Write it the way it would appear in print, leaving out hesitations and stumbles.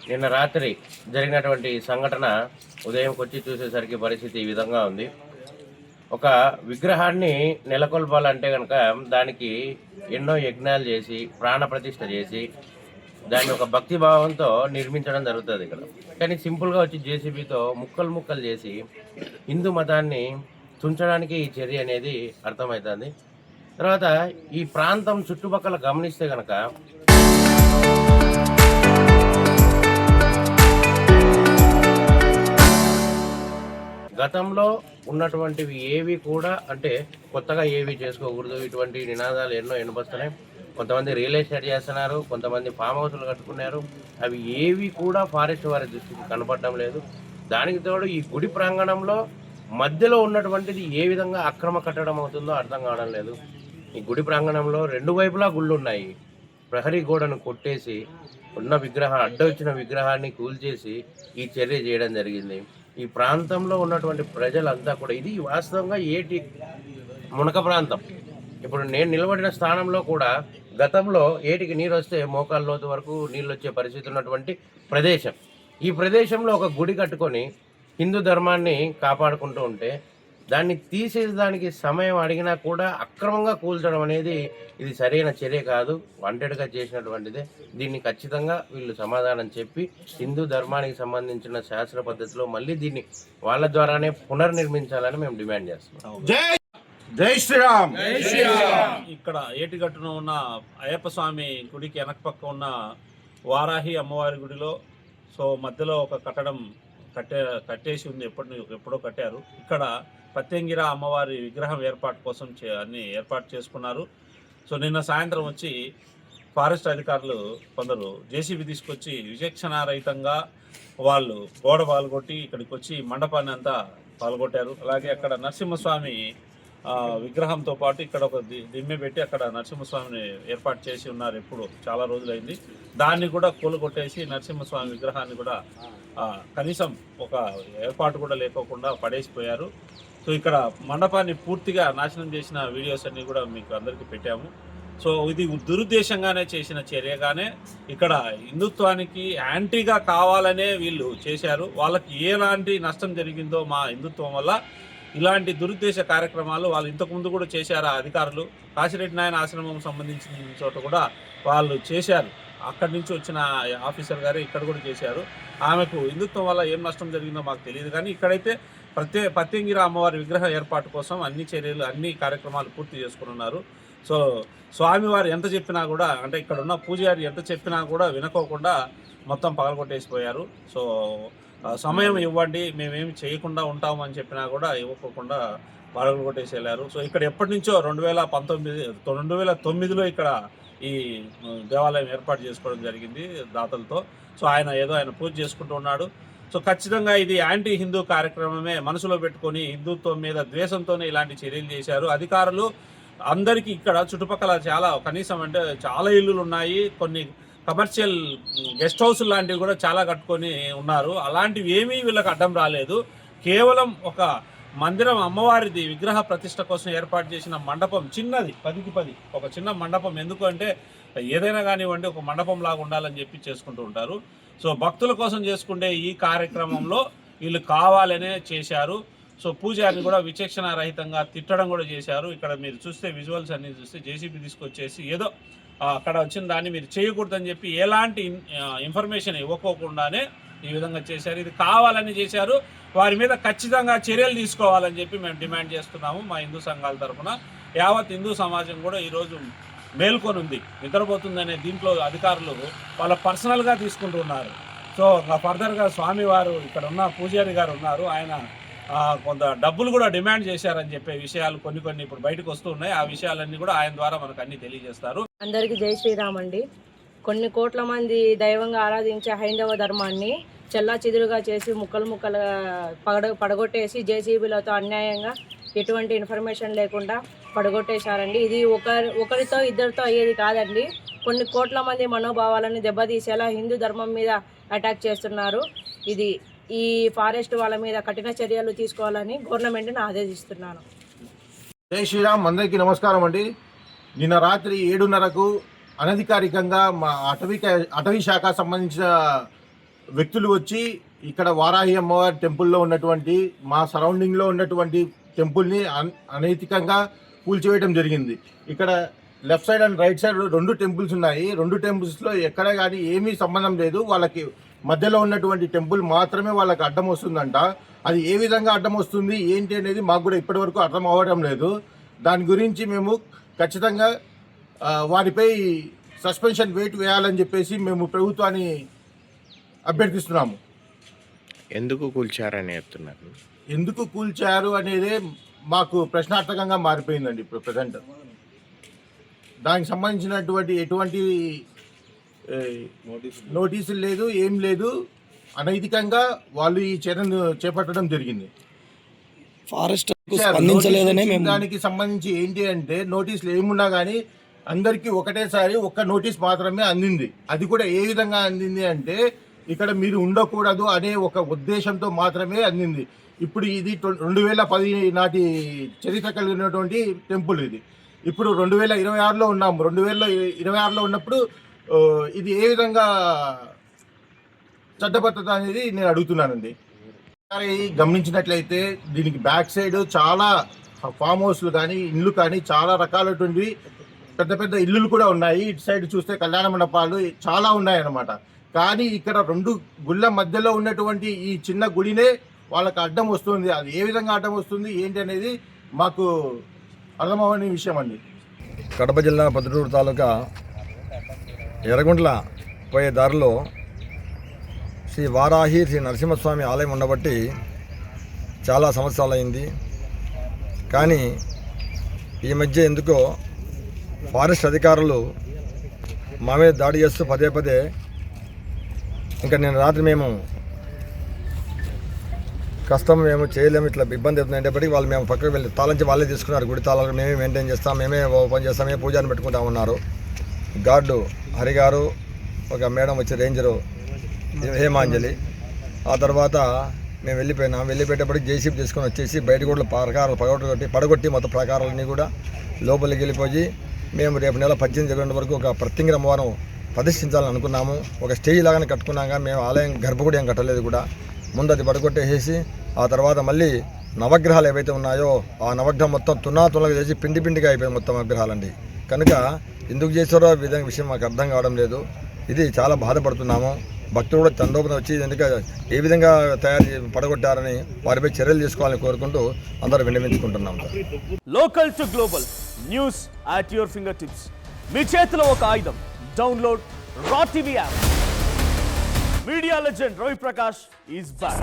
నిన్న రాత్రి జరిగినటువంటి సంఘటన ఉదయం వచ్చి చూసేసరికి పరిస్థితి ఈ విధంగా ఉంది. ఒక విగ్రహాన్ని నెలకొల్పాలంటే కనుక దానికి ఎన్నో యజ్ఞాలు చేసి ప్రాణప్రతిష్ఠ చేసి దాన్ని ఒక భక్తి భావంతో నిర్మించడం జరుగుతుంది ఇక్కడ. కానీ సింపుల్గా వచ్చి జేసీబీతో ముక్కలు ముక్కలు చేసి హిందూ మతాన్ని తుంచడానికి ఈ చర్య అనేది అర్థమవుతుంది. తర్వాత ఈ ప్రాంతం చుట్టుపక్కల గమనిస్తే కనుక గతంలో ఉన్నటువంటివి ఏవి కూడా అంటే కొత్తగా ఏవి చేసుకోకూడదు, ఇటువంటి నినాదాలు ఎన్నో వినపస్తున్నాయి. కొంతమంది రియల్ ఎస్టేట్ చేస్తున్నారు, కొంతమంది ఫామ్ హౌస్లు కట్టుకున్నారు. అవి ఏవి కూడా ఫారెస్ట్ వారి దృష్టికి కనపడడం లేదు. దానికి తోడు ఈ గుడి ప్రాంగణంలో మధ్యలో ఉన్నటువంటిది ఏ విధంగా అక్రమ కట్టడం అవుతుందో అర్థం కావడం లేదు. ఈ గుడి ప్రాంగణంలో రెండు వైపులా గుళ్ళు ఉన్నాయి. ప్రహరీ గోడను కొట్టేసి ఉన్న అడ్డొచ్చిన విగ్రహాన్ని కూల్చేసి ఈ చర్య చేయడం జరిగింది. ఈ ప్రాంతంలో ఉన్నటువంటి ప్రజలంతా కూడా ఇది వాస్తవంగా ఏటి మునక ప్రాంతం. ఇప్పుడు నేను నిలబడిన స్థానంలో కూడా గతంలో ఏటికి నీరు వస్తే మోకాళ్ళ లోతు వరకు నీళ్ళు వచ్చే పరిస్థితి ఉన్నటువంటి ప్రదేశం. ఈ ప్రదేశంలో ఒక గుడి కట్టుకొని హిందూ ధర్మాన్ని కాపాడుకుంటూ ఉంటే దాన్ని తీసేదానికి సమయం అడిగినా కూడా అక్రమంగా కూల్చడం అనేది ఇది సరైన చర్య కాదు, వాంటెడ్గా చేసినటువంటిదే. దీన్ని ఖచ్చితంగా వీళ్ళు సమాధానం చెప్పి హిందూ ధర్మానికి సంబంధించిన శాస్త్ర పద్ధతిలో మళ్ళీ దీన్ని వాళ్ళ ద్వారానే పునర్నిర్మించాలని మేము డిమాండ్ చేస్తున్నాం. జై శ్రీరామ్. ఇక్కడ ఏటిగట్టున ఉన్న అయ్యప్ప స్వామి గుడికి వెనక పక్క ఉన్న వారాహి అమ్మవారి గుడిలో మధ్యలో ఒక కట్టడం కట్టేసి ఉంది. ఎప్పుడో కట్టారు. ఇక్కడ పత్యంగిర అమ్మవారి విగ్రహం ఏర్పాటు కోసం అన్ని ఏర్పాటు చేసుకున్నారు. నిన్న సాయంత్రం వచ్చి ఫారెస్ట్ అధికారులు కొందరు జేసీబీ తీసుకొచ్చి విచక్షణారహితంగా వాళ్ళు గోడ పాల్గొట్టి ఇక్కడికి వచ్చి మండపాన్ని అంతా పాల్గొట్టారు. అలాగే అక్కడ నరసింహస్వామి విగ్రహంతో పాటు ఇక్కడ ఒక దిమ్మె పెట్టి అక్కడ నరసింహస్వామిని ఏర్పాటు చేసి ఉన్నారు. ఎప్పుడు చాలా రోజులైంది. దాన్ని కూడా కూలగొట్టేసి నరసింహస్వామి విగ్రహాన్ని కూడా కనీసం ఒక ఏర్పాటు కూడా లేకోకుండా పడేసిపోయారు. ఇక్కడ మండపాన్ని పూర్తిగా నాశనం చేసిన వీడియోస్ అన్నీ కూడా మీకు అందరికీ పెట్టాము. ఇది దురుద్దేశంగానే చేసిన చర్యగానే ఇక్కడ హిందుత్వానికి యాంటీగా కావాలనే వీళ్ళు చేశారు. వాళ్ళకి ఎలాంటి నష్టం జరిగిందో మా హిందుత్వం వల్ల ఇలాంటి దురుద్దేశ కార్యక్రమాలు వాళ్ళు ఇంతకుముందు కూడా చేశారు. ఆ అధికారులు కాశిరెడ్డి నాయన ఆశ్రమం సంబంధించిన చోట కూడా వాళ్ళు చేశారు. అక్కడి నుంచి వచ్చిన ఆఫీసర్ గారు ఇక్కడ కూడా చేశారు. ఆమెకు హిందుత్వం వల్ల ఏం నష్టం జరిగిందో మాకు తెలియదు. కానీ ఇక్కడైతే పత్యంగిర అమ్మవారి విగ్రహ ఏర్పాటు కోసం అన్ని చర్యలు అన్ని కార్యక్రమాలు పూర్తి చేసుకుని ఉన్నారు. స్వామివారు ఎంత చెప్పినా కూడా అంటే ఇక్కడ ఉన్న పూజారి ఎంత చెప్పినా కూడా వినకోకుండా మొత్తం పగలగొట్టేసిపోయారు. సమయం ఇవ్వండి, మేమేమి చేయకుండా ఉంటామని చెప్పినా కూడా ఇవ్వకుండా పగలగొట్టేసి వెళ్ళారు. ఇక్కడ ఎప్పటి నుంచో 2009లో ఇక్కడ ఈ దేవాలయం ఏర్పాటు చేసుకోవడం జరిగింది దాతలతో. ఆయన పూజ చేసుకుంటూ ఉన్నాడు. ఖచ్చితంగా ఇది యాంటీ హిందూ కార్యక్రమమే మనసులో పెట్టుకొని హిందుత్వం మీద ద్వేషంతోనే ఇలాంటి చర్యలు చేశారు అధికారులు. అందరికీ ఇక్కడ చుట్టుపక్కల కనీసం అంటే చాలా ఇల్లులు ఉన్నాయి. కొన్ని కమర్షియల్ గెస్ట్ హౌస్ లాంటివి కూడా చాలా కట్టుకొని ఉన్నారు. అలాంటివి ఏమీ వీళ్ళకి అడ్డం రాలేదు. కేవలం ఒక మందిరం అమ్మవారిది విగ్రహ ప్రతిష్ట కోసం ఏర్పాటు చేసిన మండపం చిన్నది 10కి 10 ఒక చిన్న మండపం. ఎందుకు అంటే ఏదైనా కానివ్వండి ఒక మండపం లాగా ఉండాలని చెప్పి చేసుకుంటూ ఉంటారు. భక్తుల కోసం చేసుకుంటే ఈ కార్యక్రమంలో వీళ్ళు కావాలనే చేశారు. పూజారిని కూడా విచక్షణ రహితంగా తిట్టడం కూడా చేశారు. ఇక్కడ మీరు చూస్తే విజువల్స్ అన్ని చూస్తే జేసీబీ తీసుకొచ్చేసి ఏదో అక్కడ వచ్చిన దాన్ని మీరు చేయకూడదని చెప్పి ఎలాంటి ఇన్ఫర్మేషన్ ఇవ్వకోకుండానే ఈ విధంగా చేశారు. ఇది కావాలని చేశారు. వారి మీద ఖచ్చితంగా చర్యలు తీసుకోవాలని చెప్పి మేము డిమాండ్ చేస్తున్నాము. మా హిందూ సంఘాల తరఫున యావత్ హిందూ సమాజం కూడా ఈరోజు మేల్కొని ఉంది, నిద్రపోతుందనే దీంట్లో అధికారులు వాళ్ళ పర్సనల్గా తీసుకుంటున్నారు. ఫర్దర్గా స్వామివారు ఇక్కడ ఉన్న పూజారి గారు ఉన్నారు, ఆయన కొంత డబ్బులు కూడా డిమాండ్ చేశారని చెప్పే విషయాలు కొన్ని ఇప్పుడు బయటకు వస్తూ ఉన్నాయి. ఆ విషయాలన్నీ కూడా ఆయన ద్వారా మనకు అన్ని తెలియజేస్తారు. అందరికీ జై శ్రీరామ్ అండి. కొన్ని కోట్ల మంది దైవంగా ఆరాధించే హైందవ ధర్మాన్ని చెల్లాచెదురుగా చేసి ముక్కలుగా పడగొట్టేసి జేసీబీలతో అన్యాయంగా ఎటువంటి ఇన్ఫర్మేషన్ లేకుండా పడగొట్టేశారండి. ఇది ఒకరితో ఇద్దరితో అయ్యేది కాదండి. కొన్ని కోట్ల మంది మనోభావాలను దెబ్బతీసేలా హిందూ ధర్మం మీద అటాక్ చేస్తున్నారు. ఈ ఫారెస్ట్ వాళ్ళ మీద కఠిన చర్యలు తీసుకోవాలని గవర్నమెంట్ని ఆదేశిస్తున్నాను. జై శ్రీరామ్. అందరికీ నమస్కారం అండి. నిన్న రాత్రి 7:30కు అనధికారికంగా మా అటవీ శాఖ సంబంధించిన వ్యక్తులు వచ్చి ఇక్కడ వారాహి అమ్మవారి టెంపుల్లో ఉన్నటువంటి మా సరౌండింగ్లో ఉన్నటువంటి టెంపుల్ని అనైతికంగా కూల్చివేయడం జరిగింది. ఇక్కడ left side and right side 2 temples ఉన్నాయి. 2 టెంపుల్స్లో ఎక్కడ కానీ ఏమీ సంబంధం లేదు. వాళ్ళకి మధ్యలో ఉన్నటువంటి టెంపుల్ మాత్రమే వాళ్ళకి అడ్డం వస్తుందంట. అది ఏ విధంగా అడ్డం వస్తుంది ఏంటి అనేది మాకు కూడా ఇప్పటివరకు అర్థం అవ్వడం లేదు. దాని గురించి మేము ఖచ్చితంగా వారిపై సస్పెన్షన్ వెయిట్ వేయాలని చెప్పేసి మేము ప్రభుత్వాన్ని అభ్యర్థిస్తున్నాము. ఎందుకు కూల్చారని చెప్తున్నారు? ఎందుకు కూల్చారు అనేదే మాకు ప్రశ్నార్థకంగా మారిపోయిందండి ఇప్పుడు ప్రజెంట్. దానికి సంబంధించినటువంటి ఎటువంటి నోటీసులు లేదు, ఏం లేదు. అనైతికంగా వాళ్ళు ఈ చర్యను చేపట్టడం జరిగింది. ఫారెస్ట్ స్పందించలేదనే దానికి సంబంధించి ఏంటి అంటే నోటీసులు ఏమున్నా కానీ అందరికీ ఒకటేసారి ఒక్క నోటీస్ మాత్రమే అందింది. అది కూడా ఏ విధంగా అందింది అంటే ఇక్కడ మీరు ఉండకూడదు అనే ఒక ఉద్దేశంతో మాత్రమే అందింది. ఇప్పుడు ఇది 2010 నాటి చరిత్ర కలిగినటువంటి టెంపుల్ ఇది. ఇప్పుడు 2026లో ఉన్నాము. 2026లో ఉన్నప్పుడు ఇది ఏ విధంగా చట్టబద్ధత అనేది నేను అడుగుతున్నానండి. గమనించినట్లయితే దీనికి బ్యాక్ సైడ్ చాలా ఫామ్ హౌస్లు కానీ ఇండ్లు కానీ చాలా రకాలటువంటి పెద్ద పెద్ద ఇల్లులు కూడా ఉన్నాయి. ఇటు సైడ్ చూస్తే కళ్యాణ మండపాలు చాలా ఉన్నాయన్నమాట. కానీ ఇక్కడ 2 గుళ్ళ మధ్యలో ఉన్నటువంటి ఈ చిన్న గుడినే వాళ్ళకి అడ్డం వస్తుంది. అది ఏ విధంగా అడ్డం వస్తుంది ఏంటి అనేది మాకు అర్థమవని విషయం అండి. కడప జిల్లా పొద్దుటూరు తాలూకా ఎర్రగుంట్ల పోయే దారిలో శ్రీ వారాహి శ్రీ నరసింహస్వామి ఆలయం ఉండబట్టి చాలా సంవత్సరాలు అయింది. కానీ ఈ మధ్య ఎందుకో ఫారెస్ట్ అధికారులు మా మీద దాడి చేస్తూ పదే పదే ఇంకా నేను రాత్రి మేము కష్టం మేము చేయలేము, ఇట్లా ఇబ్బంది అవుతుందంటేప్పటికీ వాళ్ళు మేము పక్కకు వెళ్ళి తాళంచి వాళ్ళే తీసుకున్నారు. గుడి తాళాలు మేమే మెయింటైన్ చేస్తాం, మేమే ఓపెన్ చేస్తాం, మేమే పూజాన్ని పెట్టుకుంటా ఉన్నారు. గార్డు హరిగారు, ఒక మేడం వచ్చి రేంజరు హేమాంజలి. ఆ తర్వాత మేము వెళ్ళిపోయినాం. వెళ్ళిపోయేటప్పటికి జేసీబీ తీసుకొని వచ్చేసి బయట కూడా ప్రాకారాలు పడగొట్టి మొత్తం ప్రాకారాలన్నీ కూడా లోపలికి వెళ్ళిపోయి మేము రేపు నెల 18 వరకు ఒక ప్రత్యంగిర అమ్మవారం ప్రతిష్ఠించాలని అనుకున్నాము. ఒక స్టేజ్ లాగానే కట్టుకున్నాం. కానీ మేము ఆలయం గర్భగుడి ఏం కట్టలేదు కూడా. ముందు అది పడగొట్టేసేసి ఆ తర్వాత మళ్ళీ నవగ్రహాలు ఏవైతే ఉన్నాయో ఆ నవగ్రహం మొత్తం తునాతునగా చేసి పిండి పిండిగా అయిపోయింది మొత్తం విగ్రహాలండి. కనుక ఎందుకు చేశారో విషయం మాకు అర్థం కావడం లేదు. ఇది చాలా బాధపడుతున్నాము. భక్తులు కూడా తండోపతి వచ్చి ఎందుకంటే ఏ విధంగా పడగొట్టారని వారిపై చర్యలు తీసుకోవాలని కోరుకుంటూ అందరూ విన్నవించుకుంటున్నాం. Local to global news at your fingertips. మీ చేతిలో ఒక ఆయుధం. Download R TV app. Media legend Ravi Prakash is back.